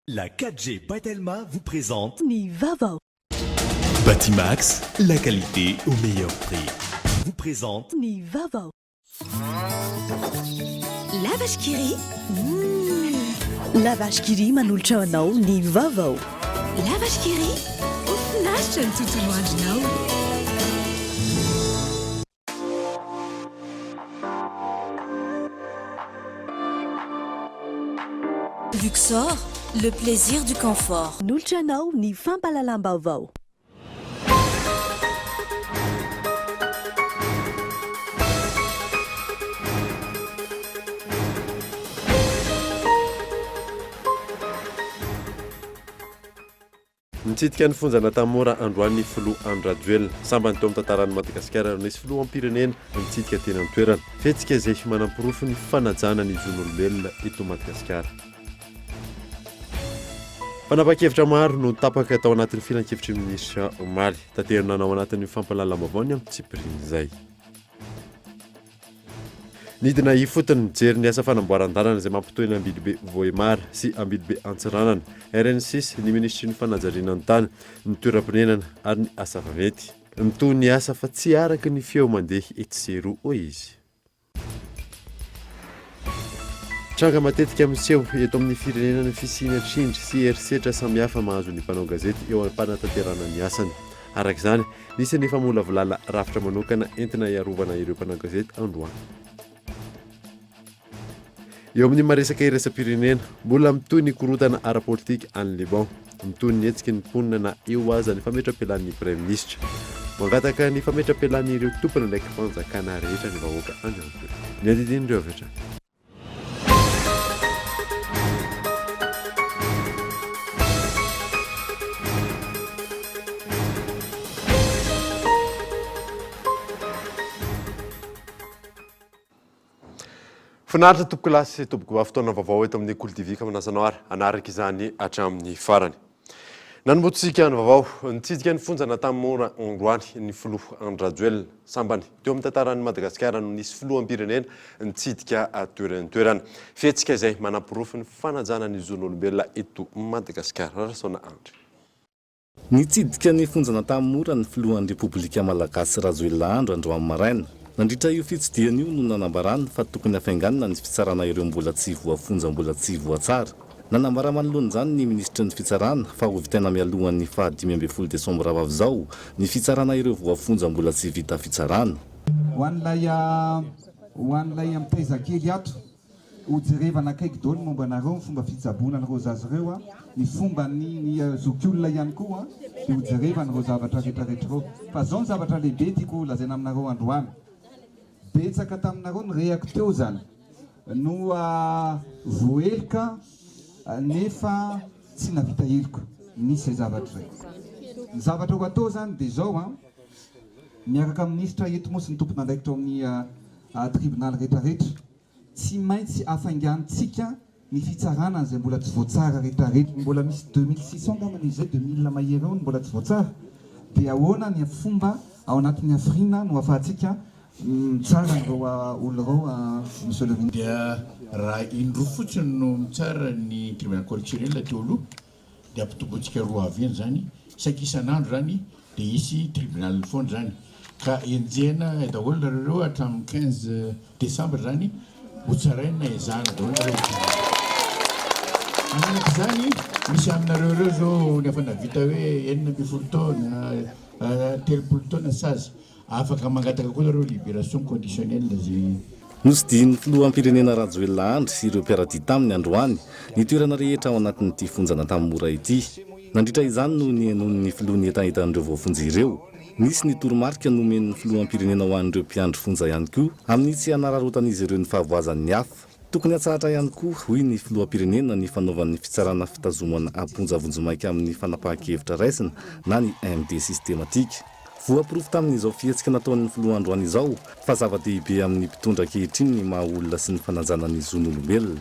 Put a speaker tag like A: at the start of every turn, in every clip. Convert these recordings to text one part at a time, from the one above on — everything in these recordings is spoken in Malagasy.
A: La 4G Batelma vous présente
B: Ni Vavo.
A: Batimax, la qualité au meilleur prix. Vous présente
B: Ni Vavo.
C: La vache qui rit.
B: La vache qui rit manolotra anao Ni Vavo.
C: La vache qui rit. Ofinaritra ny tontolo andronao. Luxor, le plaisir du confort.
B: Nolotra anao ny fampalalam-baovao.
D: Nitsidika ny fonjana tamora androany filoha Andrajoelina sambany teo amin'ny tantaran'i Madagasikara nisy filoha ampirenena nitsidika teny amin'ny toerana fetsika izay manampirofo ny fanajana ny zon'olombelona eto Madagasikara. Fanapa-kevitra maro no tapaka tao anatin'ny filan-kevitry minisitra Omaly tanterina nanao anatin'ny fampalalam-baovao ny amin'ny tsipiriny izay. Nidina ifotony mijery ny asa fanamboaran-dalana izay mampitohy ny Ambilobe Vohemara sy Ambilobe Antsiranana RN6 ny ministry ny fanajariana ny tany ny toeram-pinenana ary ny asa vaventy mitohy ny asa fa tsy araka ny feo mandeha etsero hoy izy. Tranga matetika miseho eto amin'ny firenena ny fisiana trindry sy herisetra samihafa mahazo ny mpanao gazety eo am-panatanterana ny asany. Araka izany nisy ny famolavolala rafitra manokana entina iarovana ireo mpanao gazety androany. Eo amin'ny maresaka iraisam-pirenena mbola mitohy ny korotana ara-politika any Liban mitohy ny hetsiky ny mponina na eo aza ny fametra-pelan'ny Prime-Ministra mangataka ny fametra-pelan'ny ireo tompona ndraiky fanjakana rehetra ny vahoaka any an-toerana. Ny adidin'ireo avy. Finaritra tompoko lasy sy tompoko fotoana vaovao eto amin'ny Koltivika Manasanoara anaraka izany hatramin'ny farany. Nanombotsika ny vaovao nitsidika ny fonjana tamora androany ny filoha Andrajoelina sambany teo amin'ny tantaran'i Madagasikara no nisy filoha ampirenena nitsidika toerana. Fetsika izay manampirofo ny fanajana ny zon'olombelona eto Madagasikara. Rasona Andry.
E: Nitsidika ny fonjana tamora ny filohan'ny Repoblika Malagasy Rajoelina Androany maraina. Nandritra io fitsidiana io no nanambarana fa tokony hafainganina ny fitsarana ireo mbola tsy voafonja mbola tsy voatsara. Nanambara manoloana izany ny ministra ny fitsarana fa ho vitaina mialohan'ny faha 15 Desambra avy izao ny fitsarana ireo voafonja mbola tsy vita fitsarana.
F: Ho an'ilay amitaizakely ato hojerevana akaiky daholo momba anareo ny fomba fitsaboana an'ireo zazy ireo ny fomba ny zokiolona ihany koa dia hojerevana ireo zavatra rehetrarehetra ireo fa zao ny zavatra lehibe tiako lazaina aminareo androany. Betsaka taminareo ny rehako teo zany no voelika nefa tsy navita heliko nisy izay zavatra izay. Ny zavatra ho atao zany dia zao miaraka ministra eto moa sy ny tompona andraikitra amin'ny tribunal rehetrarehetra tsy maintsy afaingantsika ny fitsarana izay mbola tsy voatsara rehetrarehetra. Mbola misy 2600 gamana izay 2000 mahery eo mbola tsy voatsara dia ahoana ny fomba ao anatin'ny Afrina no afahantsika mitsara ireo olona ireo monsieur le ministre.
G: Dia raha indroa fotsiny no mitsara ny tribunal constitutionnel teo aloha dia ampitoboantsika roa avy eny zany isan-isan'andro zany dia hisy tribunal foana zany ka enjehana daholo nareo hatramin'ny 15 décembre zany ho tsaraina ezahana daholo nareo. Ananaka zany misy aminareo ireo zao ny efa navita hoe 40 taona 30 taona sazy afaka mangataka koa nareo libération conditionnelle zay.
E: Nosidiny filoha ampirenena Rajoelina Andry sy ireo mpiaradia taminy androany ny toerana rehetra ao anatin'ity fonjana tamora ity. Nandritra izany no nianon'ny filoha ny etaetan'ireo voafonjy ireo. Nisy ny toromarika nomen'ny filoha ampirenena ho an'ireo mpiandry fonja ihany koa amin'ny tsy hanararotan'izy ireo ny fahavoazan'ny hafa. Tokony hatsahatra ihany koa hoy ny filoha ampirenena ny fanaovan'ny fitsarana fitazomana amponjavonjomaika amin'ny fanapahan-kevitra raisina na ny MD systématique. Voapirofo tamin'izao fihetsika nataon'ny filoha androany izao fa zava-dehibe amin'ny mpitondra ankehitriny ny maha olona sy ny fanajana ny zon'olombelona.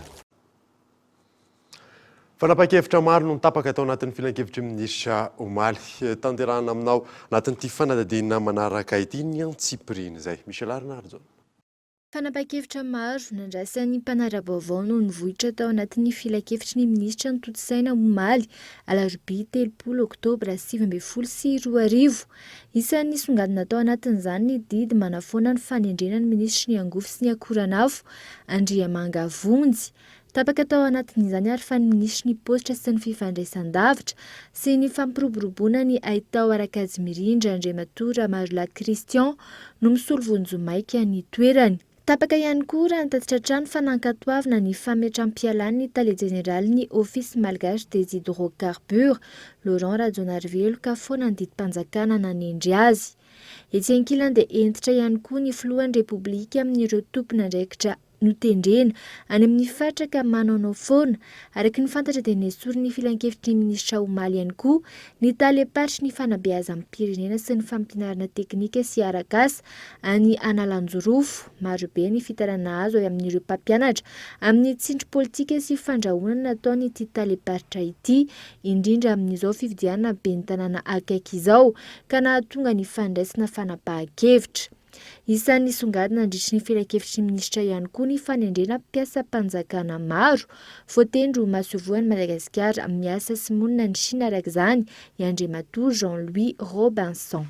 D: Fanapa-kevitra maro no tapaka tao anatin'ny filan-kevitry minisitra Omaly tanterahana aminao anatin'ity fanadadiana manaraka ity ny antsipiriny izay. Michel Arnard zao.
H: Fanapa-kevitra maro nandraisan'ny mpanara-baovao no nivohitra tao anatin'ny filan-kevitry ny minisitra ny Toto-Saina omaly alarobia 3 oktobra 2024. Isan'ny songadina tao anatin'izany ny didy manafoana ny fanendrena ny minisitry ny angofo sy ny akoranafo Andriamanga Vonjy. Tapaka tao anatin'izany ary fa ny minisitry ny positra sy ny fifandraisan-davitra sy ny fampiroboroboana ny Aitao Arakajy-Mirindra Andriamatora Marola Christian no misolo vonjomaika ny toerany. Tapaka ihany koa raha nitatitra trano fa nankatoavina ny fametram-pialan'ny tale jeneraly ny ofisy malgache des hydrocarbures Laurent Radjonarivelo ka foana ny didim-panjakana nanendry azy. Etsy ankilany dia entitra ihany koa ny filohan'ny repoblika amin'ireo tompon'andraikitra notendrena any amin'ny faritra ka manao foana araka ny fantatra dia nesoro ny filan-kevitry ny minisitra omaly ihany koa ny tale-patry ny fanabeazan'ny pirenena sy ny fampinarana teknika sy arakasa any Analanjorofo. Marobe ny fitarana azo amin'ireo mpampianatra amin'ny tsindry politika sy fandrahoana nataony ity tale-paritra ity, indrindra amin'izao fifidianana ben'ny tanàna akaiky izao ka nahatonga ny fandraisana fanapahan-kevitra. Isan'ny songadina nandritry ny filan-kevitry ny minisitra ihany koa ny fanendrena mpiasa-panjakana maro voatendro masovoan'i Madagasikara miasa sy monina ny Chine arak'izany i Andriamatoa Jean-Louis Robinson.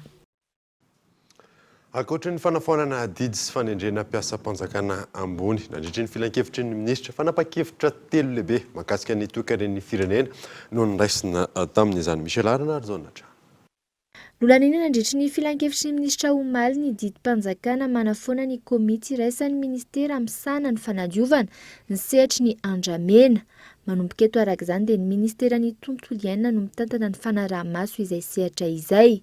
D: Ankoatra ny fanafonana didy sy fanendrena mpiasa-panjakana ambony nandritry ny filan-kevitry ny minisitra fanapa-kevitra 3 lehibe mahakasika ny toe-karen'ny firenena no niraisina tamin'izany. Michel Arana ary Zonatra.
H: Nolanina nandritry ny filan-kevitry ny minisitra omaly ny didim-panjakana manafoana ny komity iraisan'ny ministera misana ny fanadiovana ny sehatry ny andramena. Manomboka eto arak'izany dia ny ministera ny tontolo iainana no mitantana ny fanaraha-maso izay sehatra izay.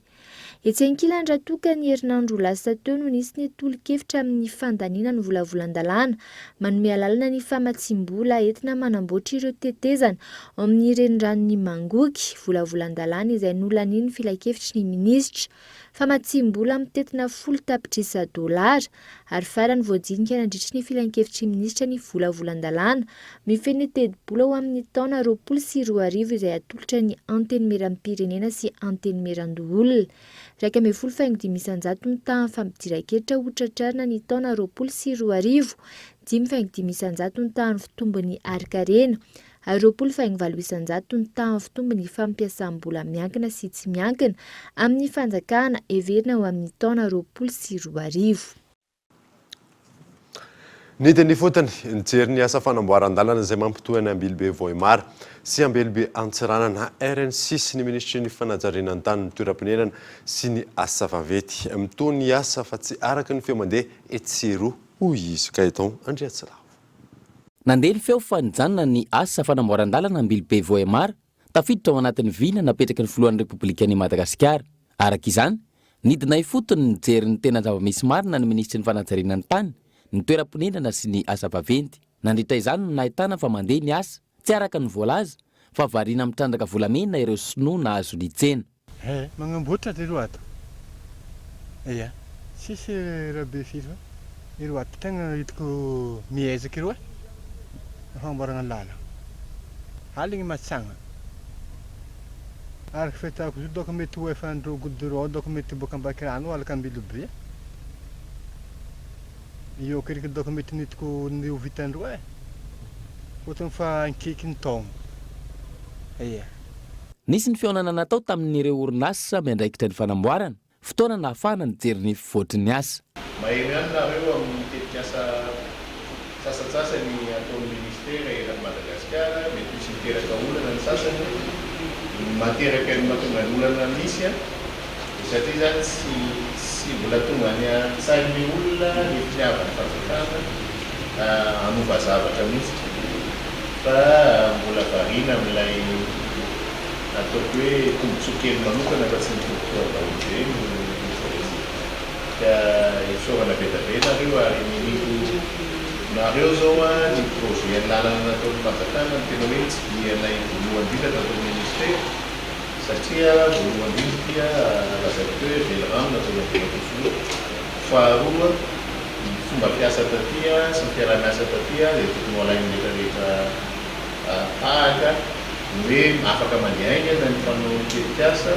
H: Etsy ankilany raha toka ny herinandro lasa teo no nisy ny tolo-kevitra amin'ny fandaniana ny volavolan-dalàna manome alalana ny famatsim-bola entina manamboatra ireo tetezana ao amin'ny renirano Mangoky, volavolan-dalàna izay nolaniny filan-kevitry ny minisitra. Famatsim-bola mitetina 10 tapitrisa $, ary farany voadinika nandritry ny filan-kevitry ny minisitra ny volavolan-dalàna mifehy ny tedi-bola ho amin'ny taona 2024 izay atolotra ny antenimiram-pirenena sy antenimiran-doolona. 1.5 mitahan fampidiran-ketra hotratrarina ny taona 2024, 5.5 mitahan fitombony arikarena, ary 2.7 mitahan fitombony fampiasam-bola miankina sy tsy miankina amin'ny fanjakana everina ho amin'ny taona 2024.
D: Ny teny fotony nijery ny asa fanamboaran-dalana izay mampitohana Ambilobe Vohimar sy Ambilobe Antsiranana RN6 sy ny ministry ny fanajarena ny tany ny toeram-ponenana sy ny asa vaventy mitohy ny asa fa tsy araka ny feo mandeha etsero hoy izy Kaiton Andriatsiravo.
I: Nandeha ny feo fanijanona ny asa fanamboaran-dalana Ambilobe Vohimar tafiditra ao anatin'ny vina napetraky ny filohan'ny Repoblikan'i Madagasikara. Araka izany, nidina ifotony nijery ny tena zava-misy marina ny ministry ny fanajarena ny tany, ny toeram-ponenana sy ny asa vaventy. Nandritra izany no nahitana fa mandeha ny asa tsy araka ny voalaza fa variana mitrandraka volamena ireo sinoa nahazo ny tsena.
J: Magnamboatra ireo ato. Iya, sisy rabe firy ireo ato tegna hitako miezaka ireo famboarana lala. Aligny matsagna. Araka fetako izy doko mety ho efa andro godoro doko mety boka ambakirano alaka Ambilobe. Io kirika doko mety nitiko ny vitandro fotony fa ankiky ny taogno. Iya.
I: Nisy ny fionana natao tamin'ireo orinasa miandraikitra ny fanamboarana, fotoana nahafahana nijery ny fivoatry ny asa.
K: Mahery ihany nareo amin'ny tetika asa sasatsasany ataon'ny ministera eran'ny Madagasikara, mety misy miteraka olana ny sasany, materaka ny mahatonga ny olana misy satria zany tsy mbola tonga ny sain'ny olona ny fitiavany fanjakana hanova zavatra mihitsy fa mbola variana amin'ilay ataoko hoe tombontsoa manokana fa tsy nitokotoa daholo ireny ka isaorana bedabeda nareo ary niniko nareo zao ny projet lalana nataon'ny fanjakana ny tena hoe tsy dianay voalohany indrindra nataon'ny ministera satria voalohany indrindra dia lazaiko hoe velorano nataon'ny tena faharoa ny fomba fiasa tatia sy ny fiarah-miasa tatia dia tokony alainy rehetrarehetra tahaka hoe afaka mandeha aingana ny fanao tetikasa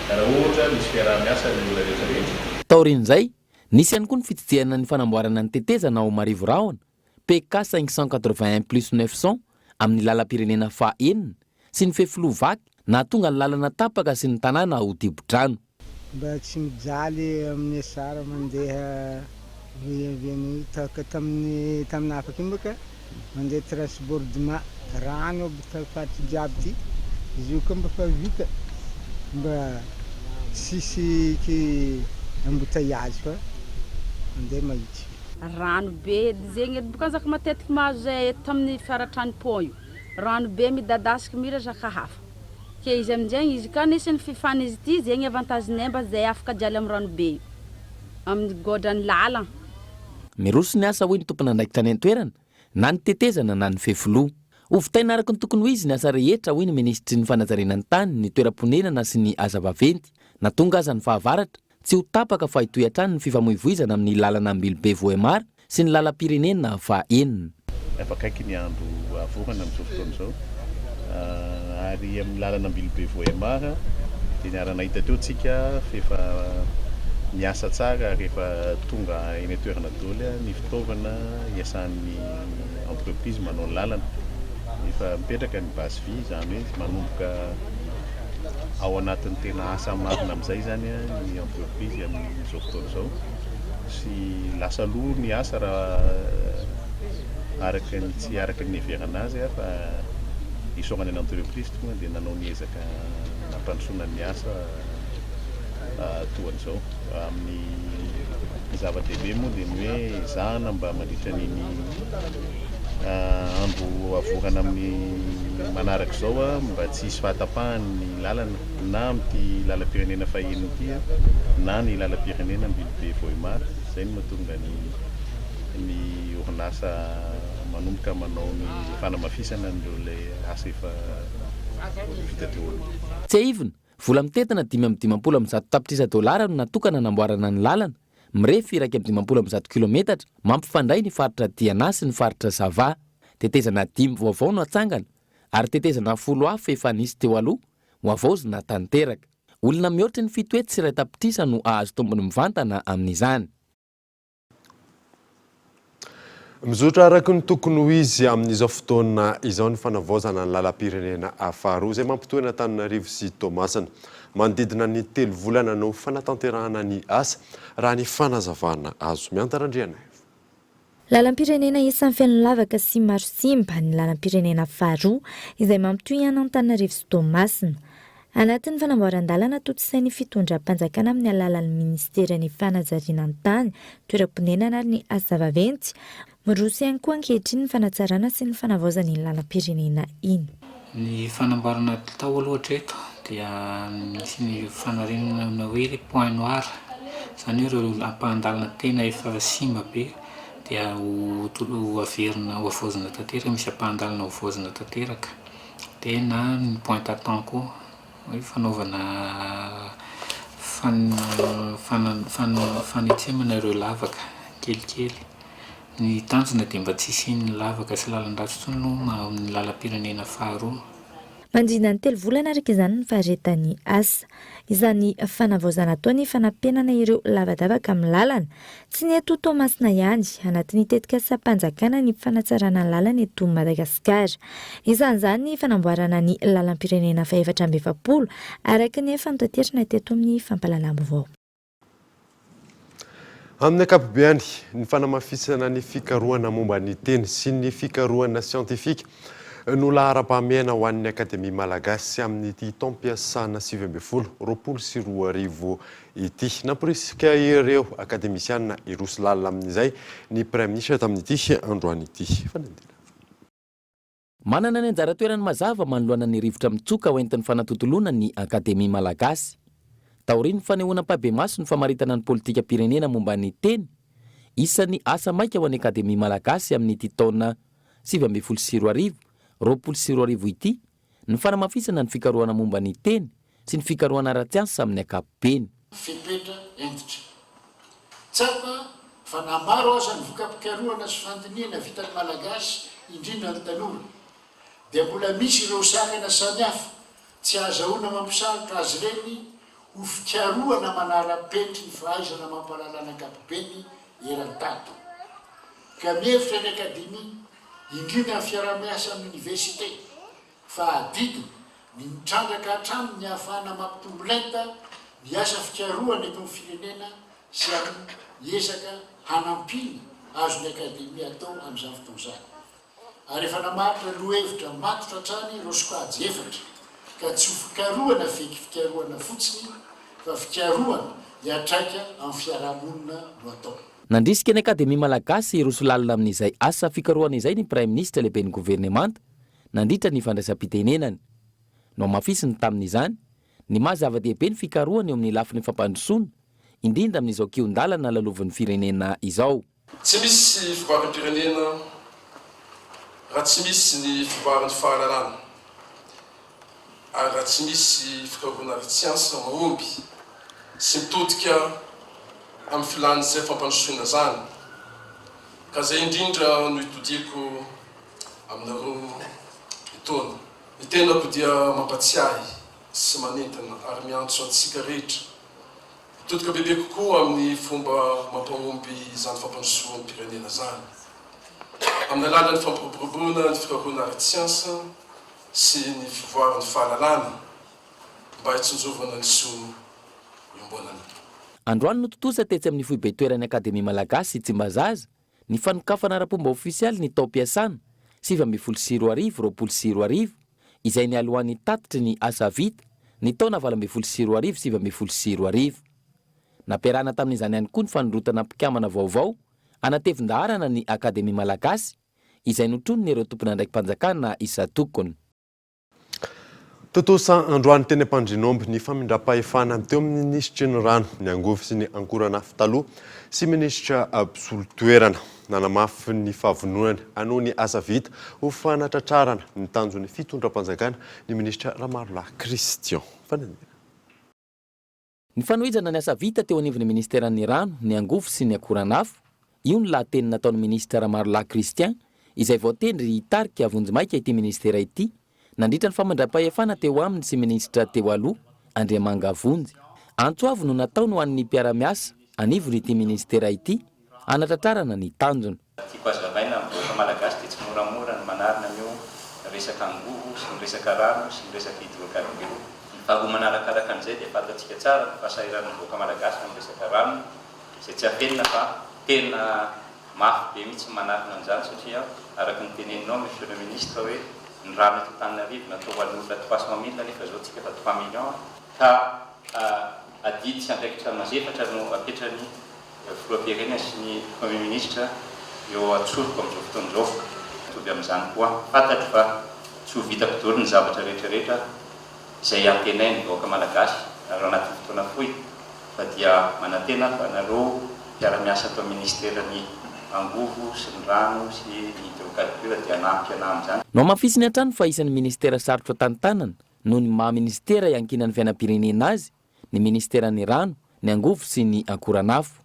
K: raha ohatra misy fiarah-miasa ny olona rehetrarehetra.
I: Taorin'izay Nisy ihany koa ny fitsidihana ny fanamboarana ny tetezana ao Marivo Rahona PK 581+900 amin'ny lalam-pirenena fahaenina sy ny fefiloha vaky nahatonga ny lalana tapaka sy ny tanàna ho dibo-drano.
J: Mba tsy mijaly amin'ny sara mandeha tamin'ny afaka iny baka mandeha transportement rano bitafaty jiaby ty izy io koa mba fa vita mba sisy embouteillage fa mandeha mahitsy.
L: Rano be zegny boka zaka matetiky mahazo zay tamin'ny fiaratrany pont io. Rano be midadasika mira zaka hafa. Ke izy amin'izay izy ka nisy ny fifana izy ty zegny avantagenay mba zay afaka jaly amin'ny rano be io. Amin'ny godran'ny lalana.
I: Miroso ny asa hoy ny tompon'andraikitra ny an-toerana na ny tetezana na ny fefiloha. Ovitaina araka ny tokony ho izy ny asa rehetra hoy ny ministry ny fanajariana ny tany, ny toeram-ponenana sy ny asa vaventy. Natonga aza ny fahavaratra tsy ho tapaka fa hitoy hatrany ny fifamoivoizana amin'ny lalana Ambilobe Vohemar sy ny lalam-pirenena fahaenina.
K: Efa akaiky ny andro avorana amin'izao fotoana izao. Ary amin'ny lalana Ambilobe Vohemar dia niarana hita teo tsika efa miasa tsara rehefa tonga eny toerana daholo ny fitaovana iasan'ny entreprise manao lalana. Efa mipetraka ny base vie izany hoe manomboka ao anatin'ny tena asa marina amin'izay zany ny entreprise amin'izao fotoana izao sy lasa aloha ny asa raha tsy araka ny heverana azy fa isorana ny entreprise tonga dia nanao ny ezaka nampandrosoana ny asa toan'izao amin'ny zava-dehibe moa dia ny hoe zahana mba mandritra n'iny andro avorana amin'ny manaraka izao mba tsy hisy fahatapahany lalana na amin'ity lalam-pirenena fahaenina ity na ny lalam-pirenena Ambilobe Vohemar. Izay no mahatonga ny orinasa manomboka manao ny fanamafisana n'ilay asa efa vita teo aloha.
I: Tsy aivina, vola mitentina 5,100 $, no natokana namboarana ny lalana mirefy 1,100 kilometatra mampifandray ny faritra Tiana sy ny faritra Sava. Tetezana 5 vaovao no atsangana ary tetezana 10 hafa efa nisy teo aloha ho avaozina tanteraka. Olona mihoatra ny 7 hetsy sy iray tapitrisa no ahazo tombony mivantana amin'izany.
D: Mizotra araka ny tokony ho izy amin'izao fotoana izao ny fanavaozana ny lalam-pirenena faharoa izay mampitohana Antananarivo sy Toamasina. Manodidina ny 3 volana no fanatanterahana ny asa raha ny fanazavana azo miantarandriana.
H: Lalam-pirenena isan'ny feno lavaka sy maro simba ny lalam-pirenena faharoa izay mampitohy Antananarivo sy Toamasina. Anatin'ny fanamboaran-dalana totosain'ny fitondram-panjakana amin'ny alalan'ny ministeran'ny fanajariana ny tany, toeram-ponenana ary ny asa vaventy. Miroso ihany koa ankehitriny ny fanatsarana sy ny fanavaozan'ny lalam-pirenena iny.
M: Ny fanamboarana tao ohatra eto dia misy ny fanarenana hoe point noir, izany hoe ireo ampahan-dalana tena efa simba be dia ho averina ho avoazina tanteraka, misy ampahan-dalana ho avoazina tanteraka. Dia na ny point à-temps koa hoe fanaovana fanetsemana ireo lavaka kelikely. Ny tanjona dia mba tsy hisian'ny lavaka sy lalan-dratsy intsony no amin'ny lalam-pirenena faharoa.
H: Mandrina ny 3 volana araka izany ny faharetan'ny asa. Izany fanavaozana atao ny fanampenana ireo lavadavaka amin'ny lalana. Tsy ny eto Toamasina ihany, anatin'ny tetika sam-panjakana ny fanatsarana ny lalana eto Madagasikara. Isan'izany ny fanamboarana ny lalam-pirenena fa 470 araka ny efa notanterana teto amin'ny fampalalam-baovao.
D: Amin'ny ankapobeny ny fanamafisana ny fikarohana momba ny teny sy ny fikarohana siantifika no lahara-pahamehana ho an'ny Akademia Malagasy amin'ny ity taom-piasana 2022 ity. Namporisika ireo akademisiana iroso lalina amin'izay ny Praiministra tamin'ity androany ity.
I: Manana ny anjara toerany mazava manoloana ny rivotra mitsoka ho entin'ny fanatotoloana ny Akademia Malagasy. Taoriany fanehoanam-pahabe maso ny famaritana ny politika pirenena momba ny teny. Isan'ny asa maika ho an'ny Akademia Malagasy amin'ny ity taona 2022 ity ny fanamafisana ny fikarohana momba ny teny sy ny fikarohana ara-tsiansa amin'ny ankapobeny.
N: Fipetra enditra. Tsapa fa namaro aza ny vokam-pikarohana sy fandiniana vitan'ny Malagasy indrindra ny tanora. Dia mbola misy ireo sakana samihafa tsy azahoana mampisarotra azy ireny ho fikaroana manara-penitry ny fahaizana mampalalana ankapobeny eran'ny tato ka mihevitra ny akademia indrindra ny fiarah-miasa amin'ny université fa adido ny mitrandraka hatrano ny ahafahana mampitombolenta ny asa fikaroana eto ny firenena sy amin'ny ezaka hanampina azony akademia atao amin'izany fotoan'izany ary efa namaritra lohevitra matotra hatrany ireo sokajy efatra ka tsy ho fikaroana feky fikaroana fotsiny fa fikaroana hiatraika amin'ny fiarahamonina no atao.
I: Nandrisika ny akademia malagasy rosolalina amin'izay asa fikaroana izay ny prime ministre lehibe ny gouvernemanta nandritra ny fandraisam-pitenenany. No mafisiny tamin'izany ny mahazava-dehibe ny fikaroana eo amin'ny lafiny fampandrosoana indrindra amin'izao kion-dalana lalovan'ny firenena izao.
O: Tsy misy fivoaram-pirenena raha tsy misy ny fivoaran'ny fahalalana ary raha tsy misy fikaroana ara-tsiansa mahomby sy mitodika amin'ny filan'izay fampandrosoana zany ka zay indrindra no hitodiako aminareo etoana. Ny tenako dia mampatsiahy sy manentana ary miantso antsika rehetra hitodika bebe kokoa amin'ny fomba mampahomby izany fampandrosoan'ny pirenena zany amin'ny alalan'ny fampiroboroboana ny fikaroana ara-tsiansa sy ny fivoaran'ny fahalalana mba hitsinjovana ny soa iombonana.
I: Androany no totosa tetsy amin'ny foibe toeran'ny akademia malagasy Tsimbazaza ny fanokafana ara-pomba ofisialy ny tao-piasana 724 izay ny alohan'ny tatitry ny asa vita ny taona 724 nampiarahana tamin'izany ihany koa ny fanondrotana mpikamana vaovao anatevin-daharana ny akademia malagasy izay notronony ireo tompon'andraiki-panjakana isa-tokony.
D: Totosa androany teny Ampandrinomby ny famindram-pahefana teo amin'ny minisitry ny rano ny angovy sy ny ankoranafo taloha sy minisitra absolotoerana nanamafy ny fahavononany anoho ny asa vita ho fanatratrarana ny tanjon'ny fitondram-panjakana ny minisitra Ramarolahy Christian.
I: Ny fanohizana ny asa vita teo anivon'ny ministeran'ny rano ny angovy sy ny ankoranafo io ny lahateny nataon'ny minisitra Ramarolahy Christian izay voatendry hitarika avonjimaika ity ministera ity nandritra ny famindram-pahefana teo aminy sy minisitra teo aloha Andriamanga Vonjy. Antsoavo no natao no an'ny mpiara-miasa anivony ity ministera ity anatratrarana ny tanjony.
P: Tiako azavaina amin'ny vahoaka malagasy dia tsy moramora ny manarina mio resaka angovo sy ny resaka rano sy ny resaka hidrocarburant. Fa ho manarakaraka an'izay dia fantatsika tsara ny fahasahiran'ny vahoaka malagasy amin'ny resaka rano izay tsy afenina fa tena mafy be mihitsy manarina an'izany satria araka ny teneninao monsieur le ministre hoe ny rano eto Antananarivo natao hoan'olona 300 000 nefa zao tsika fa 3 millions ka adidy sy andraikitra mazefatra no apetrany filoam-pirenena sy ny premier ministre eo atsoroko amin'izao fotoan'izao. Mitovy amin'izany koa fantatro fa tsy ho vitako daholo ny zavatra rehetrarehetra izay ampianainy ny vahoaka malagasy ary anatin'ny fotoana fohy fa dia manantena fa nareo mpiara-miasa atao ministeran'ny angovo sy ny rano sy ny hidrocarburant dia nampy amin'izany.
I: No mafisiny hatrany fa isan'ny ministera sarotra tantanana no ny maha-ministera iankinan'ny fiainam-pirenena azy ny ministeran'ny rano ny angovo sy ny ankoranafo.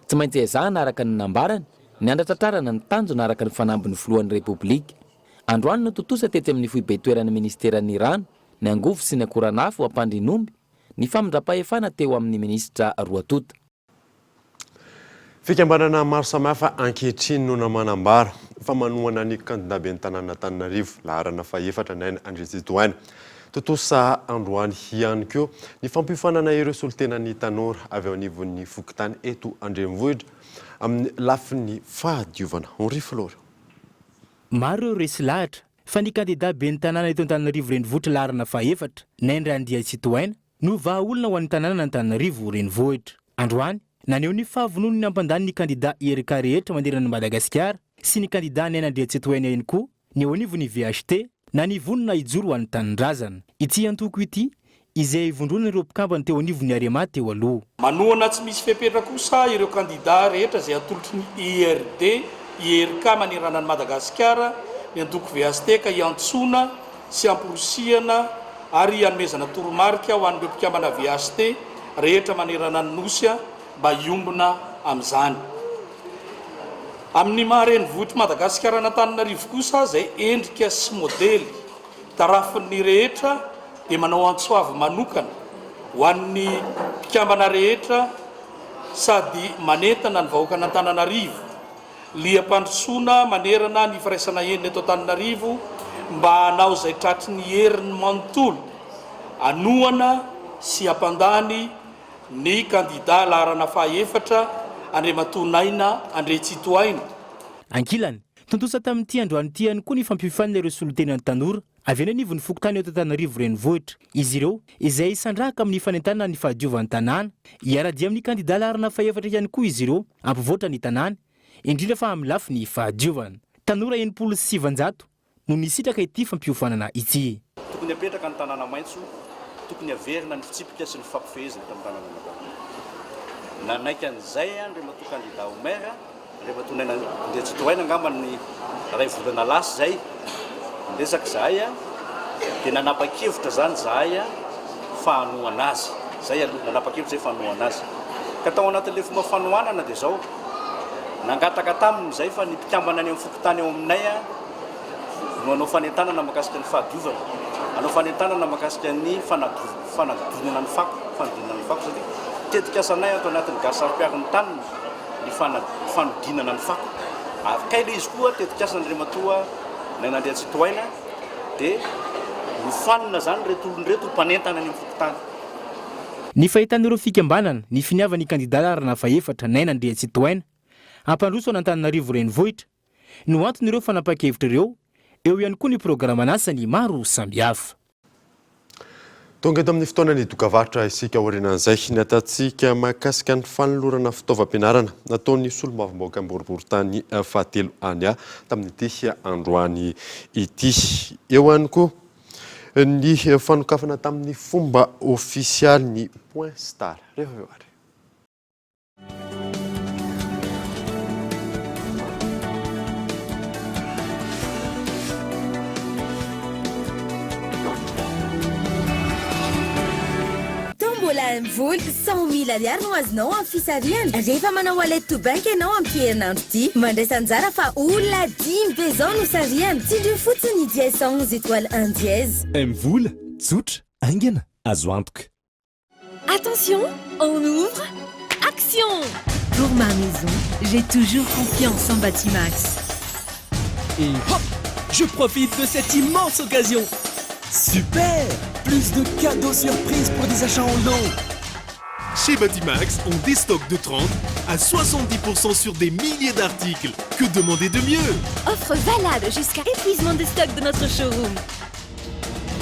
I: Tsy maintsy ezahana araka ny nambarany ny andratratrarana ny tanjona araka ny fanambin'ny filohan'ny repoblika. Androany no totosa tetsy amin'ny foibe toeran'ny ministeran'ny rano ny angovo sy ny ankoranafo Ampandrinomby ny famindram-pahefana teo amin'ny minisitra Roatota.
D: Fikambanana maro samihafa ankehitriny no namanambara fa manohana ny candidat ben'ny tanàna Antananarivo laharana faefatra naina Andrizitoaina. Totosa androany ihany koa ny fampifanana ireo solitenan'ny tanora avy ao anivon'ny fokotany eto Andrenivohitra amin'ny lafin'ny fahadiovana. Henri Flora.
Q: Maro resy lahatra fa ny candidat ben'ny tanàna eto Antananarivo Renivohitra laharana faefatra Naindra Andrizitoaina no vahaolona ho an'ny tanàna Antananarivo Renivohitra. Androany naneho ny fahavonon'ny ampandany ny candidat erika rehetra manderan'ny Madagasikara sy ny candidat Naina Andrizitoaina ihany koa ny eo anivon'ny VHT na ny vonona hijoro ho an'ny tanindrazana. Ity antoko ity izay vondrona ireo mpikambana teo anivon'ny Arema teo aloha.
R: Manohana tsy misy fepetra kosa ireo candidat rehetra izay atolotry ny IRD, IRK manerana ny Madagasikara, ny antoko VHT ka hiantsona sy amporosihana ary hanomezana toromarika ho an'ireo mpikambana VHT rehetra manerana ny Nosy mba hiombona amin'izany. Amin'ny maha-renivohitra Madagasikara n'Antananarivo kosa izay endrika sy modely tarafin'ny rehetra dia manao antsoavy manokana ho an'ny mpikambana rehetra sady manentana ny vahoaka n'Antananarivo, liam-pandrosoana manerana ny firaisana eniny eto Antananarivo mba hanao izay tratry ny herin'ny manontolo anoana sy hampandany ny kandida laharana fahaefatra Andriamatonaina André Tsitoaina.
Q: Ankilany, tontosa tamin'ity androany ity ihany koa ny fampifanana ireo solon-tenan'ny tanora avy any anivon'ny fokontany eto Antananarivo renivohitra. Izy ireo izay sandrahaka amin'ny fanentana ny fahadiovan'ny tanàna, hiara-dia amin'ny kandida laharana fahaefatra ihany koa izy ireo ampivoatra ny tanàna, indrindra fa amin'ny lafiny fahadiovana. Tanora 700 no nisitraka ity fampiofanana ity.
S: Tokony apetraka ny tanàna maitso, tokony averina ny fitsipika sy ny fampifehezana tamin'ny tanàna anankiray. Nanaiky an'izay Andriamatoa kandida ho maire, Andriamatonaina André Tsitoaina angamba ny ray volana lasa zay ndesaka zahay dia nanapa-kevitra zany zahay fanohana azy. Zay aloha nanapa-kevitra zay fanohana azy. Ka tao anatin'ilay fomba fanohanana dia zao nangataka tamin'izay fa ny mpikambana any amin'ny fokotany ao aminay no anao fanentanana mahakasika ny fahadiovana, anao fanentanana mahakasika ny fanadinana ny fako, fanadinana ny fako satria tetika asanay ato anatin'ny gasarpiariny tany ny fanodinana ny fako. Ary kaila izy koa tetika asan'Andriamatoa Naina André Tsitoaina dia nofanina zany reto olon-reto mpanentana any amin'ny fokotany.
Q: Ny fahitan'ireo fikambanana ny finiavan'ny kandida laharana fahaefatra Naina André Tsitoaina hampandroso an'Antananarivo renivohitra no anton'ireo fanapa-kevitra ireo eo ihany koa ny programan'asany maro samihafa.
D: Tonga eto amin'ny fotoana ny dokavatra isika aorianan'izay ny atatsika mahakasika ny fanolorana fitaovam-pianarana nataon'ny solomavomboaka amboriboritany fahatelo any tamin'ity androany ity. Eo ihany koa ny fanokafana tamin'ny fomba ofisialy ny Point Star. Rehefa eo ary.
C: Tombola mivoly 100 000 ariary no azonao amin'ny fisariana rehefa manao wallet to bank ianao amin'ny herinandro ity. Mandray anjara fa olona 10 be zao no sariana. Tsindrio fotsiny dièse 11 étoile 1 dièse.
A: Mvola, tsotra, aingana, azo antoka.
C: Attention, on ouvre. Action!
T: Pour ma maison, j'ai toujours confiance en Batimax.
A: Et hop, je profite de cette immense occasion. Super! Plus de cadeaux surprises pour des achats en lot. Chez Batimax, on déstocke de 30 à 70% sur des milliers d'articles. Que demander de mieux?
C: Offre valable jusqu'à épuisement de stock de notre showroom.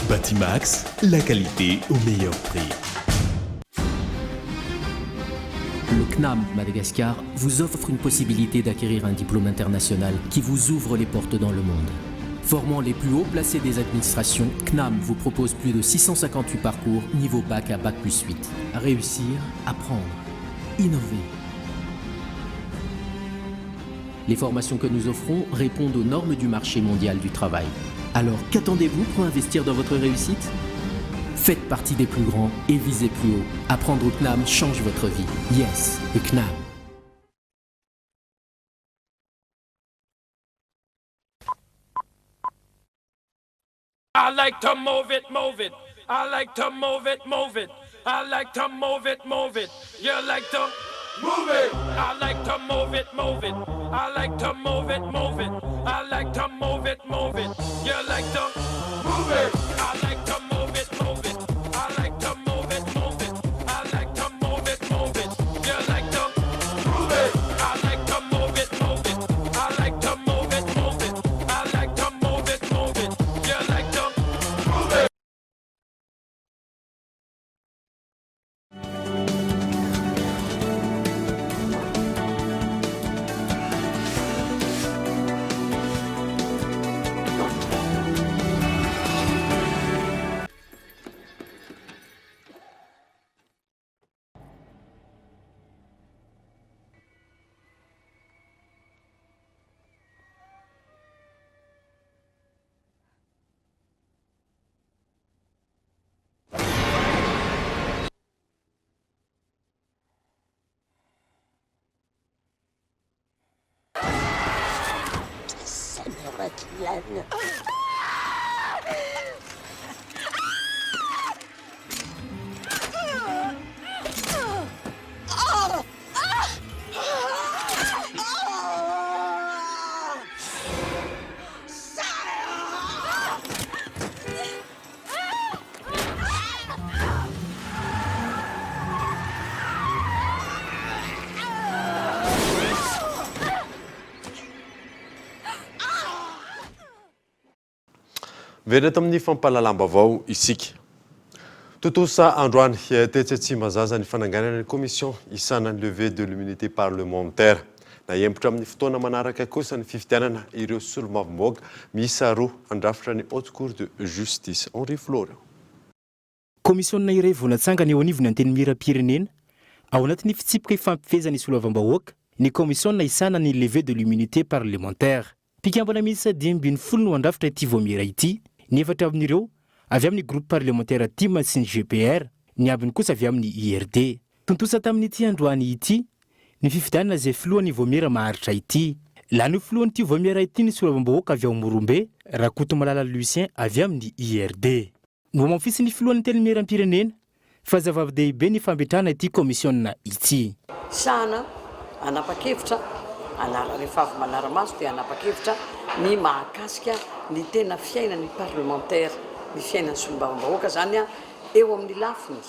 A: Batimax, la qualité au meilleur prix.
U: Le CNAM Madagascar vous offre une possibilité d'acquérir un diplôme international qui vous ouvre les portes dans le monde. Formant les plus hauts placés des administrations, CNAM vous propose plus de 658 parcours niveau bac à bac plus 8. Réussir, apprendre, innover. Les formations que nous offrons répondent aux normes du marché mondial du travail. Alors qu'attendez-vous pour investir dans votre réussite? Faites partie des plus grands et visez plus haut. Apprendre au CNAM change votre vie. Yes, le CNAM.
V: I like to move it, move it. I like to move it, move it. I like to move it, move it. You like to move it. I like to move it, move it. I like to move it, move it. I like to move it, move it. You like to move it. I like to move it, move it. I like to move it, move it. I like to move it, move it. You like to move it. I like to move it, move it. I like to move it, move it. I like to move it, move it. You like to move it.
D: Vena tamin'ny fampalalambavao isika. Totosa androany tetsy tsy mazaza ny fananganana ny commission isanany levée de l'immunité parlementaire. Na hempotra amin'ny fotoana manaraka kosa ny fifidianana ireo solomavomboaka miisa roa andrafitra ny haute cour de justice. Henri Florian.
Q: Komisiona iray vonatsangana eo anivony anteny miram-pirenena ao anatin'ny fitsipika ifampifezany solomavombahoaka ny komisiona isana ny levée de l'immunité parlementaire. Mpikambana miisa 10 no andrafitra ity voamera ity, ny efatra amin'ireo avy amin'ny groupe parlementaire TIM sy ny GPR, ny ambiny kosa avy amin'ny IRD. Tontosa tamin'ity androany ity ny fifidianana izay filohan'ny voamera maharitra ity. Lany filohan'ity voamera ity ny solomavombahoaka avy ao Morombe, Rakotomalala Lucien avy amin'ny IRD. No mamfisy ny filohan'ny teny miram-pirenena fa zava-dehibe ny fampitrahana ity komisiona ity.
B: Sana anapa-kevitra rehefa avy manara-maso dia anapa-kevitra ny mahakasika ny tena fiainan'ny parlementaire, ny fiainan'ny solomavombahoaka zany eo amin'ny lafiny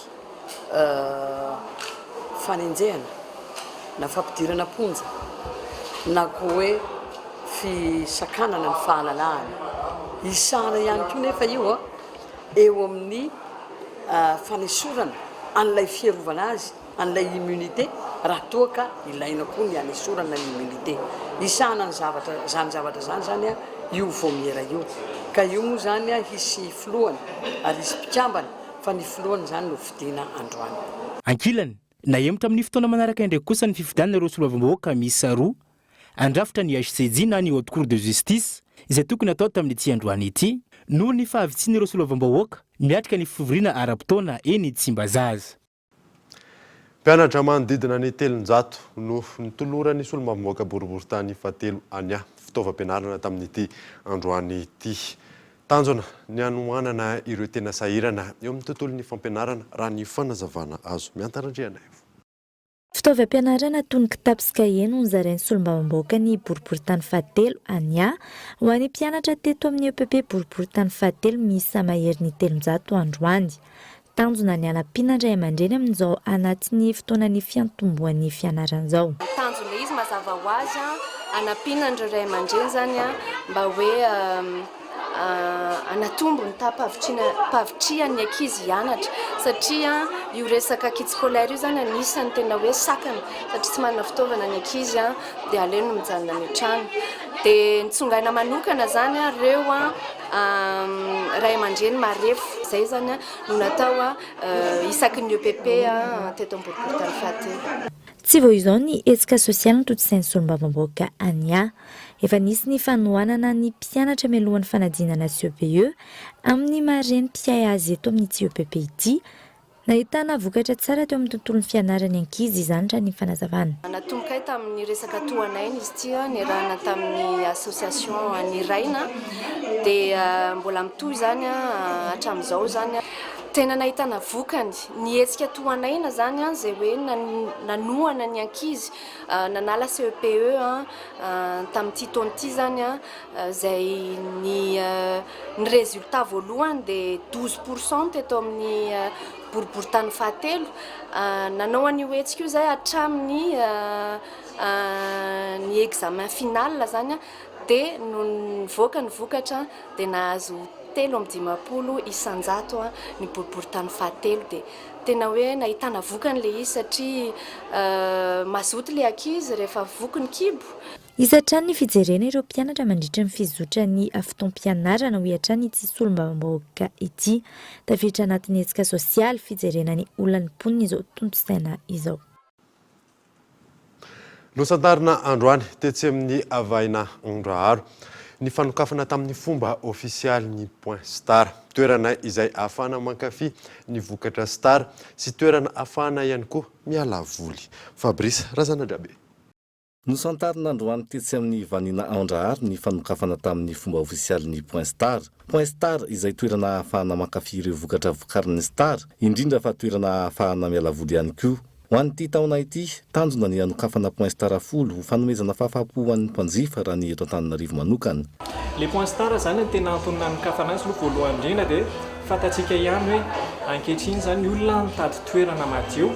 B: fanenjehana na fampidirana ponja na koa hoe fisakanana ny fahalalahana. Isana ihany koa nefa io eo amin'ny fanesorana an'ilay fierovana azy, an'ilay immunité raha toa ka ilaina koa ny anesorana ny immunité. Isana ny zavatra zany io voamera io. Ka io moa zany hisy filohany ary hisy mpikambana fa ny filohany zany no fidiana androany.
Q: Ankilany na hemotra amin'ny fotoana manaraka indray kosa ny fifidianana ireo solomavombahoaka miisa roa andrafitra ny HCJ na ny haute cour de justice izay tokony atao tamin'ity androany ity noho ny fahavitsiana ireo solomavombahoaka miatrika ny fivoriana ara-potoana eny Tsimbazaza.
D: Mpianatra manodidina ny 700 no nitolorany solomavombahoaka boriboritany fahatelo ania fitaovam-pianarana tamin'ity androany ity. Tanjona ny anomanana ireo tena sahirana eo amin'ny tontolon'ny fampianarana raha ny fanazavana azo. Miantarandriana eo.
H: Fitaovam-pianarana toy ny kitapo sy kahie no nozarain'ny solomavombahoaka ny boriboritany fahatelo ania ho an'ny mpianatra teto amin'ny EPP boriboritany fahatelo miisa mahery ny 300 androany. Tanjona ny anampiana ray aman-dreny amin'izao anatin'ny fotoanan'ny fiantomboan'ny fianaran'izao.
F: Tanjona izy mazava ho azy anampiana ny ray aman-dreny zany mba hoe anatombo ny tapavitrian'ny ankizy hianatra satria io resaka kit scolaire io zany anisany tena hoe sakana satria tsy manana fitaovana ny ankizy dia aleno mijanona any an-trano. Dia nitsongaina manokana zany reo ray aman-dreny marefo izay zany no natao isaky ny EPP teto amboriboritany fahatelo.
H: Tsy vao izao ny hetsika sosialy nototosain'ny solomavombahoaka ania. Efa nisy ny fanohanana ny mpianatra mialohan'ny fanadinana CEPE amin'ny mareny mpiay azy eto amin'ity EPP ity. Nahitana vokatra tsara teo amin'ny tontolon'ny fianarany ankizy izany raha ny fanazavana.
F: Natomboka tamin'ny resaka tohanaina izy ity niarahana tamin'ny association Niraina dia mbola mitohy zany hatramin'izao zany tena nahitana vokany ny hetsika tohanaina zany izay hoe nanohana ny ankizy nanala CEPE tamin'ity taona ity zany izay ny résultat voalohany dia 12% teto amin'ny boriboritany fahatelo. Nanao an'io hetsika io zay hatramin'ny ny examen final zany dia no nivoaka ny vokatra dia nahazo 350 isanjato ny boriboritany fahatelo. Dia tena hoe nahitana vokany le izy satria mazoto le ankizy rehefa voky ny kibo.
H: Izatrany ny fijerena ireo mpianatra mandritra ny fizotra ny fotoam-pianarana ho iatrany ity solomavombahoaka ity tafiditra anatin'ny hetsika sosialy fijerena ny olona ponina izao tontosaina izao.
D: Nosantarina androany tetsy amin'ny avaina Ondraharo ny fanokafana tamin'ny fomba ofisialy ny point star, toerana izay ahafahana mankafy ny vokatra star sy toerana ahafahana ihany koa miala voly. Fabrice Razanadrabe.
E: Nosantarina androany tetsy amin'ny vanina Ondraharo ny fanokafana tamin'ny fomba ofisialy ny point star. Point star izay toerana ahafahana mankafy ireo vokatra vokarin'ny star, indrindra fa toerana ahafahana miala voly ihany koa. Ho an'ity taona ity, tanjona ny anokafana point star folo ho fanomezana fahafapo ho an'ny mpanjifa raha ny eto Antananarivo manokana.
W: Le point star zany tena antonona anokafana azy aloha voalohany indrindra dia fantatsika ihany hoe ankehitriny zany ny olona mitady toerana madio,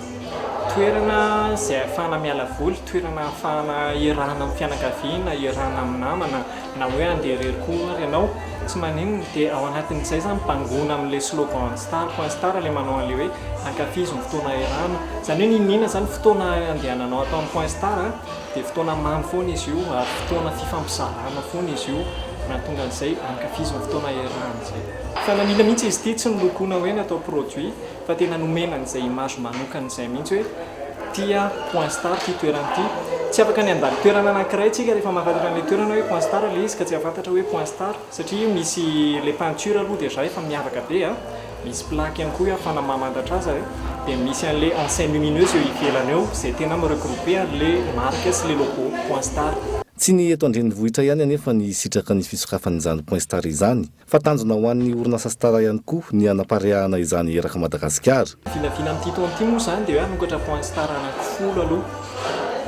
W: toerana izay ahafahana miala voly, toerana ahafahana iarahana amin'ny fianakaviana, iarahana amin'ny namana na hoe andeha irery koa ianao tsy maninona dia ao anatin'izay zany mpangona amin'ilay slogan star point star ilay manao an'ilay hoe ankafizo ny fotoana iarahana zany hoe ninina zany fotoana andehananao atao amin'ny point star dia fotoana mamy foana izy io ary fotoana fifampizarana foana izy io nahatonga an'izay ankafizo ny fotoana iarahana zay fa namila mihitsy izy ity tsy nolokoina hoe natao produit fa tena nomenana izay image manokana izay mihitsy hoe tia point star ty toerana ty tsy afaka ny andalo toerana anankiray tsika rehefa mahafantatra an'ilay toerana hoe point star ilay izy ka tsy afantatra hoe point star satria misy les peinture aloha dia za efa miavaka be misy plaque ihany koa ahafana mamantatra azy dia misy an'ilay enseigne lumineuse eo ivelany eo izay tena miregroupe les marques sy les logos point star
E: tsy ny eto andrenivohitra ihany anefa ny sitraka ny fisokafan'izany point star izany fa tanjona ho an'ny orinasa star ihany koa ny anapareahana izany eraka Madagasikara.
W: Vinavina amin'ity taona ity moa zany dia hoe hanokatra point star anankifolo aloha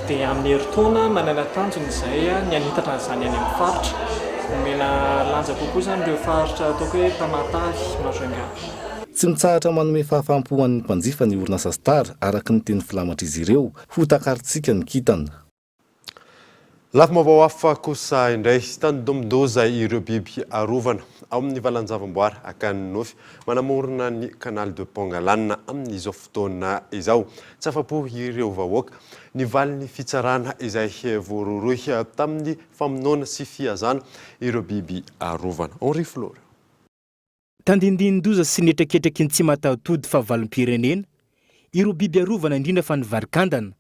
W: dia amin'ny herintaona manana tanjona izay ny anitatra an'izany any amin'ny faritra omena lanja kokoa zany ireo faritra ataoko hoe Tamatavy, Majunga.
E: Tsy mitsahatra manome fahafaham-po ho an'ny mpanjifa ny orinasa star araka ny teny filamatra izy ireo ho takaritsika ny kitana.
D: Lafa mavao hafa kosa indray tandomdoza ireo biby arovana ao amin'ny valanjavamboary akany nofy manamorona ny canal de Pongalanina amin'izao fotoana izao tsy afa-po ireo vahoaka ny valin'ny fitsarana izay voaroroy tamin'ny famonoana sy fiazana ireo biby arovana. Henri Flore.
Q: Tandindin-doza sy netraketraky ny tsy mataotody fa valim-pirenena ireo biby arovana indrindra fa ny varikandana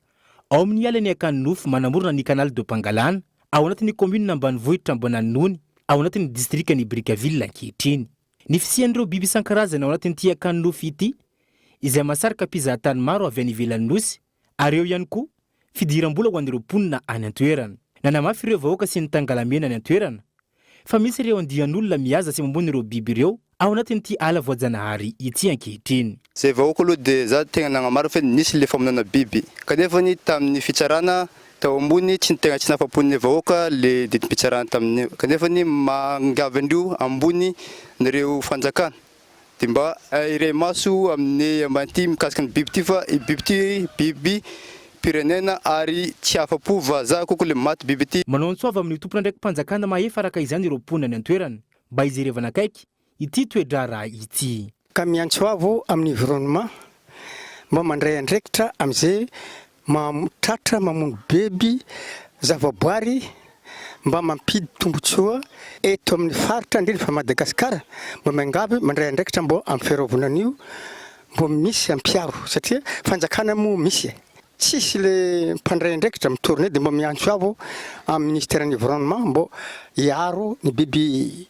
Q: ao amin'ny alany akany nofy manamorona ny canal de Pongalana ao anatin'ny commune ambanivohitra Ambananony ao anatin'ny distrikany Brickaville ankehitriny. Ny fisian'ireo biby isan-karazany ao anatin'ity akany nofy ity izay mahasarika mpizahatany maro avy any ivelan'ny nosy ary eo ihany koa fidiram-bola ho an'ireo mponina any an-toerana. Nanamafy ireo vahoaka sy ny tangalamena any an-toerana fa misy ireo andian'olona mihaza sy mambony ireo biby ireo ao anatin'ity ala voajanahary ity ankehitriny.
G: Zay vahoaka aloha dia za tegna nagnamaro fa nisy le famonoana biby kanefa ny tamin'ny fitsarana tao ambony tsy tegna tsy nafapon'ny vahoaka le didim-pitsarana tamin'ny kanefa ny mangavandrio ambony nireo fanjakana dia mba iray maso amin'ny amban'ity mikasika ny biby ty fa biby ty biby pirenena ary tsy afa-po vazaha kokoa le maty biby ty.
Q: Manao antsoava amin'ny tompona ndraiky mpanjakana mahefa araka izany ireo mponina any an-toerana mba ijerevana akaiky ity toedrara ity.
J: Ka miantsoavo amin'ny environnement mba mandray andraikitra amin'izay matratra mamono beby zavaboary mba mampidy tombotsoa eto amin'ny faritra indrindra fa Madagasikara mba mangavy mandray andraikitra mba amin'ny fiarovana mba misy ampiaro satria fanjakana moa misy tsisy le mpandray andraikitra mitorona dia mba miantsoavo amin'ny ministère de l'environnement mba hiaro ny biby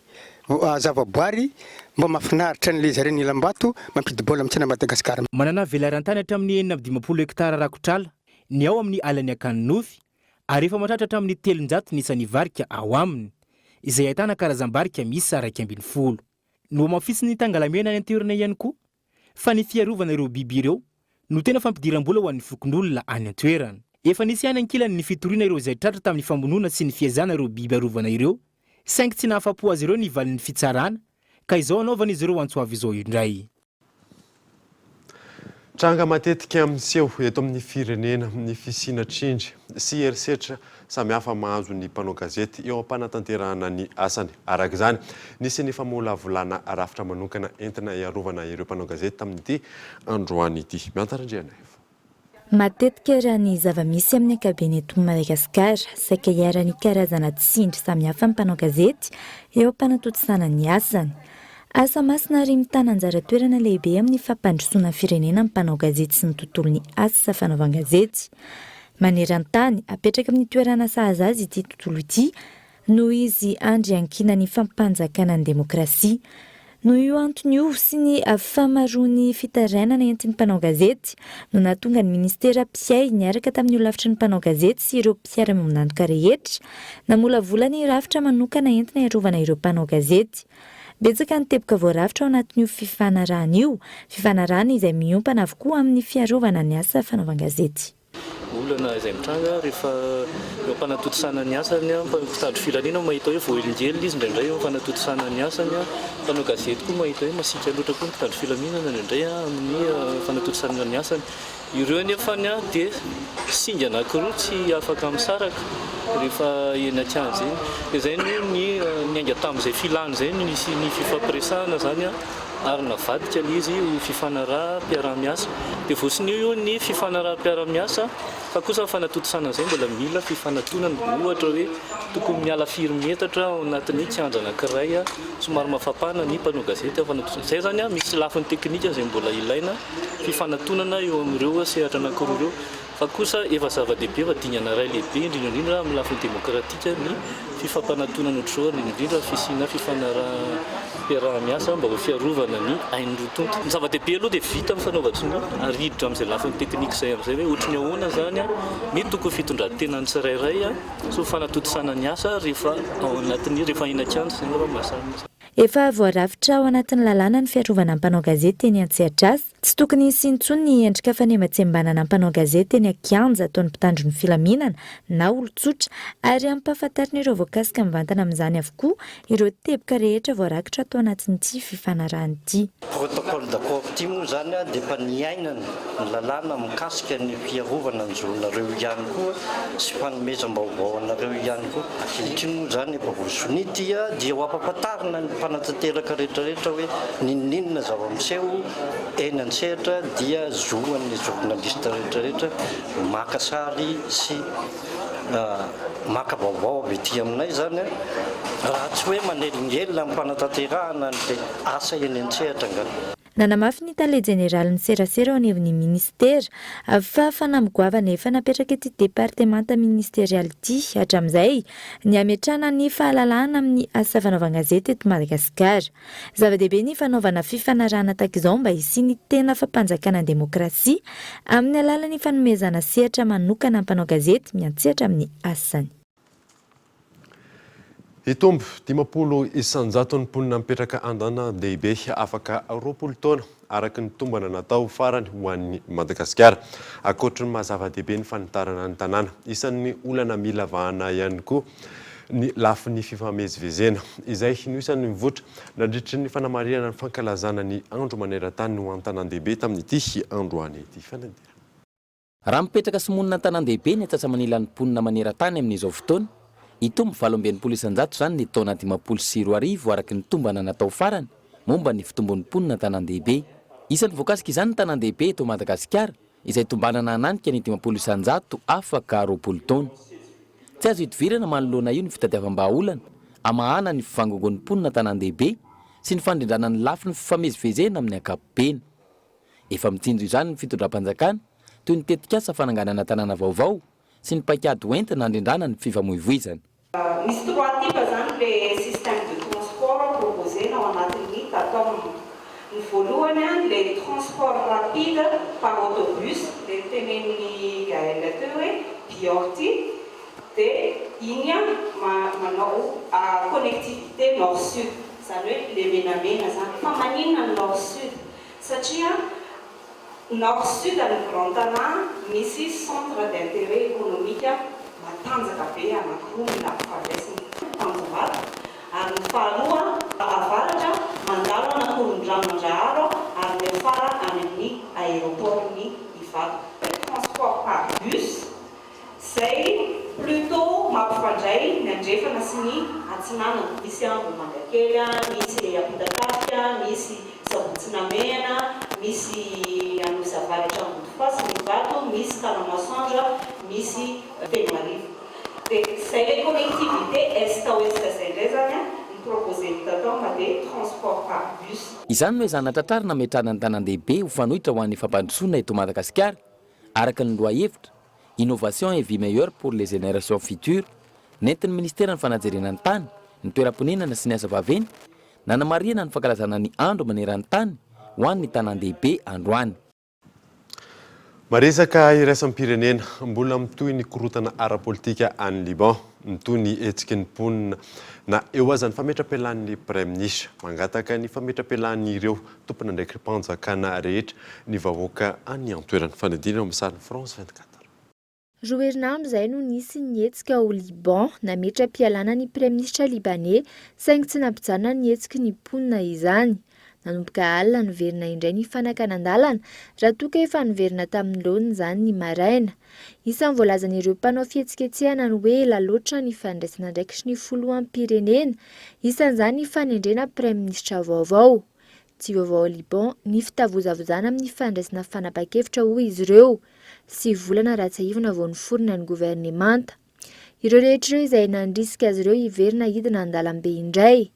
J: zavaboary mba mahafinaritra n'ilay zareo nilam-bato mampidibola amintsena Madagasikara.
Q: Manana velarantany hatramin'ny 450 hektara rakotrala ny ao amin'ny alany akany nofy ary efa mahatratra hatramin'ny 300 nisan'ny varika ao aminy izay ahitana karazam-barika misy 120. No mafisy ny tangalamena any an-toerana ihany koa fa ny fiarovana ireo biby ireo no tena fampidiram-bola ho an'ny fokon'olona any an-toerana. Efa nisy any ankilany ny fitoriana ireo izay tratra tamin'ny famonoana sy ny fiazana ireo biby arovana ireo saingy tsy nahafa-po azy ireo ny valin'ny fitsarana ka izao anaovana izy ireo antsoavy izao indray.
D: Tranga matetika amin'seho eto amin'ny firenena amin'ny fisina trindry sy herisetra samihafa mahazo ny mpanao gazety eo am-panatanterahana ny asany. Araka izany nisy ny famolavolana rafitra manokana entina iarovana ireo mpanao gazety tamin'ity androany ity. Miantarandriana efa.
L: Matetika raha ny zava-misy amin'ny kabineto Madagasikara saika hiara-ny karazana tsindry samihafa ny mpanao gazety eo am-panatotosana ny asany. Asa masina ary mitana anjara toerana lehibe amin'ny fampandrosoana ny firenena amin'ny mpanao gazety sy ny tontolon'ny asa fanaovan-gazety. Maneran-tany apetraka amin'ny toerana sahaza azy ity tontolo ity noho izy andry ankina ny fampanjakana ny demokrasia. Noho io antony io sy ny famaroany fitarainana entin'ny mpanao gazety no nahatonga ny ministera mpiay niaraka tamin'ny lavitra ny mpanao gazety sy ireo mpiara-mionan-doka rehetra namolavola ny rafitra manokana entina iarovana ireo mpanao gazety. Betsaka ny teboka voarafitra ao anatin'io fifanarahana izay miompana avokoa amin'ny fiarovana ny asa fanaovan-gazety.
X: Olona
K: olana izay mitranga rehefa eo ampanatotosana ny asany mpitandro filaminana mahita hoe voaelingely izy indraindray eo ampanatotosana ny asany mpanao gazety koa mahita hoe masika loatra koa mpitandro filaminana indraindray amin'ny fanatotosana ny asany ireo anefany dia singa anankiroa tsy afaka misaraka rehefa eny atiany zany dia zay ny ainga tamin'izay filany zay ny fifampiresahana zany ary navadika le izy fifanaraha mpiara-miasa dia voasin'io io ny fifanaraha mpiara-miasa fa kosa fanatotosana zay mbola mila fifanantonana ohatra hoe tokony miala firy metatra ao anatin'ny kianja anankiray somary mafampana ny mpanao gazety fanatotosana zay zany misy lafiny teknika zay mbola ilaina fifanantonana eo amin'ireo sehatra anankiroa ireo fa kosa efa zava-dehibe fa dingana ray lehibe indrindra amin'ny lafiny demokratika ny fifampanantonana ohatr'izao indrindra fisina fifanaraha mpiara-miasa mba ho fiarovana ny ain'rotonto ny zava-dehibe aloha dia vita amin'ny fanaovatry ny ariditra amin'izay lafiny teknika izay amin'izay hoe ohatry ny ahoana zany ny tokony fitondran-tenany tsirairay so fanatotosana ny asa rehefa ao anatin'ny rehefa ina-kianja zay rehefa masana
L: efa voarafitra ao anatin'ny lalàna ny fiarovana mpanao gazety teny Antsiatrasa tsy tokony isiany intsony ny endrika fanematsembanana mpanao gazety teny Ankianja ataon'ny mpitandro ny filaminana na olon-tsotra ary ampahafantarina ireo voakasika mivantana amin'izany avokoa ireo teboka rehetra voarakitra atao anatin'ity fifanarahana ity.
M: Protocole d'accord ity moa zany dia efa niainana ny lalàna mikasika ny fiarovana ny zonareo ihany koa sy fanomezam-baovao anareo ihany koa ankehitriny moa zany efa voasonity dia ho ampahafantarina ny mpanatanteraka rehetrarehetra hoe ninninona zava-miseho eny an-tsehatra dia zoan'ny journaliste rehetrarehetra maka sary sy maka vaovao avy ety aminay zany raha tsy hoe manelingelina amin'ny mpanatanterahana ny asa eny an-tsehatra ngany.
L: Nanamafy ny tale jeneraly ny serasera ao anivon'ny ministera fa fanamgoavana efa napetraka ity departemanta ministerialy ity hatramin'izay ny ametrana ny fahalalahana amin'ny asa fanaovana gazety eto Madagasikara. Zava-dehibe ny fanaovana fifanarahana tahaka izao mba hisiany tena fampanjakana ny demokrasia amin'ny alalan'ny fanomezana sehatra manokana mpanao gazety miantsehatra amin'ny asany.
D: Itombo 50 ny mponina mipetraka andanan-dehibe afaka 20 taona araka ny tombana natao farany ho an'ny Madagasikara. Ankoatra ny mahazava-dehibe ny fanitarana ny tanàna, isan'ny olana mila vahana ihany koa ny lafin'ny fifamezivezena izay no isan'ny mivoatra nandritry ny fanamarihana ny fankalazana ny andro maneran-tany ho an-tanan-dehibe tamin'ity androany ity fanadira.
I: Raha mipetraka sy monina an-tanan-dehibe ny atsatsa-manila ny mponina maneran-tany amin'izao fotoana, itombo 7,900 zany ny taona 54 araky ny tombana natao farany momba ny fitombon'ny mponina tanan-dehibe. Isan'ny voakasika izany ny tanan-dehibe eto Madagasikara izay tombanana ananika ny 50,100 afaka 20 taona. Tsy azo hitovirana manoloana io ny fitadiavam-bahaolana amahana ny fivangongon'ny mponina tanan-dehibe sy ny fandrindrana ny lafiny fifamezivezena amin'ny ankapobeny. Efa mitsinjo izany ny fitondram-panjakana toy ny tetikasa fananganana tanàna vaovao sy ny paikady hoentina handrindrana ny fifamoivoizana.
N: Misy 3 types zany le système de transport proposé ao anatin'ny carton. Ny voalohany le transport rapide par autobus, le tenen'ny Gaël teo hoe BRT, dia igny manao connectivité nord-sud, zany hoe le menamena zany fa maninona ny nord-sud satria nord-sud amin'ny Grand Tana misy centre d'intérêt économique matanjaka be anankiroa mila ampifandraisiny Tanjombato ary ny faharoa avaratra mandalo anakoron-dranon-draharo ary ny afara amin'ny aéroport'ny Ivato. Transport par bus zay plutôt mampifandray ny andrefana sy ny atsinanana. Misy Ambomangakely, misy Ampitapafika, misy Sabotsinamena, misy Anosavaratra Ambodifasy ny Ivato, misy Tanamasandrana, misy Tenarivo. Dia zay le connectivité est-ouest zay indray zany ny proposé tatao mandeha transport par bus.
I: Izany hoe zanatratrary nametrana ny tanan-dehibe ho fanohitra ho an'ny fampandrosoana eto Madagasikara araka ny loha-hevitra innovation et vie meilleure pour les générations futures nentin'ny ministera ny fanajerena ny tany ny toeram-ponenana sy ny asa vaveny nanamarihana ny fankalazana ny andro maneran'ny tany ho an'ny tanan-dehibe androany.
D: Maresaka iraisam-pirenena mbola mitohy ny korotana ara-politika any Liban mitohy ny hetsiky ny mponina na eo azany fametra-pialan'ny Premier Ministre mangataka ny fametra-pialan'ireo tompona ndraiky mpanjakana rehetra ny vahoaka any an-toerany fanadina ao amin'ny sariny France 24.
H: roa herinandro izay no nisy nietsika ao Liban nametra-pialana ny praiministra libanais saingy tsy nampijanona ny hetsiky ny mponina izany. Nanomboka alina noverina indray ny fanankan-andalana raha toa ka efa noverina tamin'ny laona izany ny maraina. Isan'ny voalazan'ireo mpanao fihetsiketsehana ny hoe laloatra ny fandraisana ndraiky sy ny filoham-pirenena, isan'izany ny fanendrena praiministra vaovao. Tsy vaovao Liban ny fitavozavozana amin'ny fandraisana fanapa-kevitra hoy izy ireo. 7 volana raha tsy ahivana vao niforona ny governemanta. Ireo rehetra ireo izay nandrisika azy ireo hiverina hidina an-dalambe indray.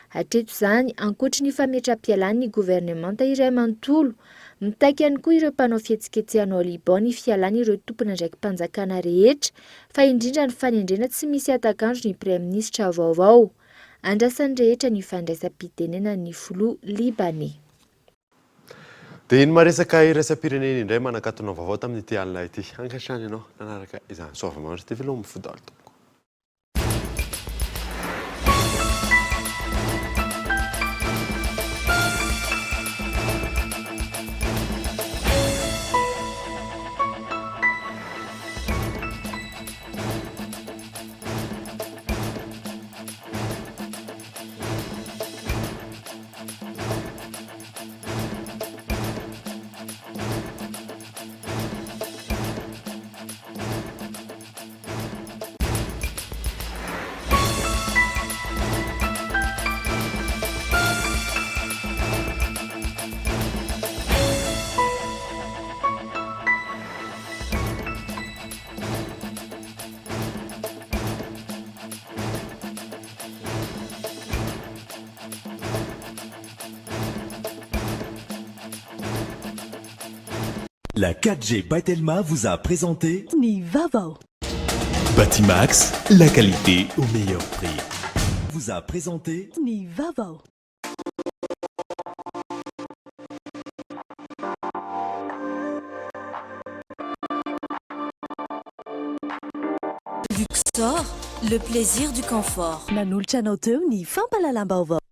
H: Hatreto izany ankoatra ny fametra-pialana ny governemanta iray manontolo, mitaiky ihany koa ireo mpanao fihetsiketsehana ao Liban ny fialana ireo tompona ndraiky mpanjakana rehetra, fa indrindra ny fanendrena tsy misy atakandro ny praiministra vaovao. Andrasan'ny rehetra ny fandraisam-pitenena ny filoha libanais.
D: Dia iny maresaka iraisam-pirenena indray manakatona vaovao tamin'ity alina ity. Ankatrany ianao nanaraka izany soavamandro ty veloha mifodalo tompoko.
A: La 4G by Telma vous a présenté
O: Nivavao.
A: Batimax, la qualité au meilleur prix. Vous a présenté
O: Nivavao.
T: Luxor, le plaisir du confort.
O: Nanulcha no teu ni fampalalambaovao.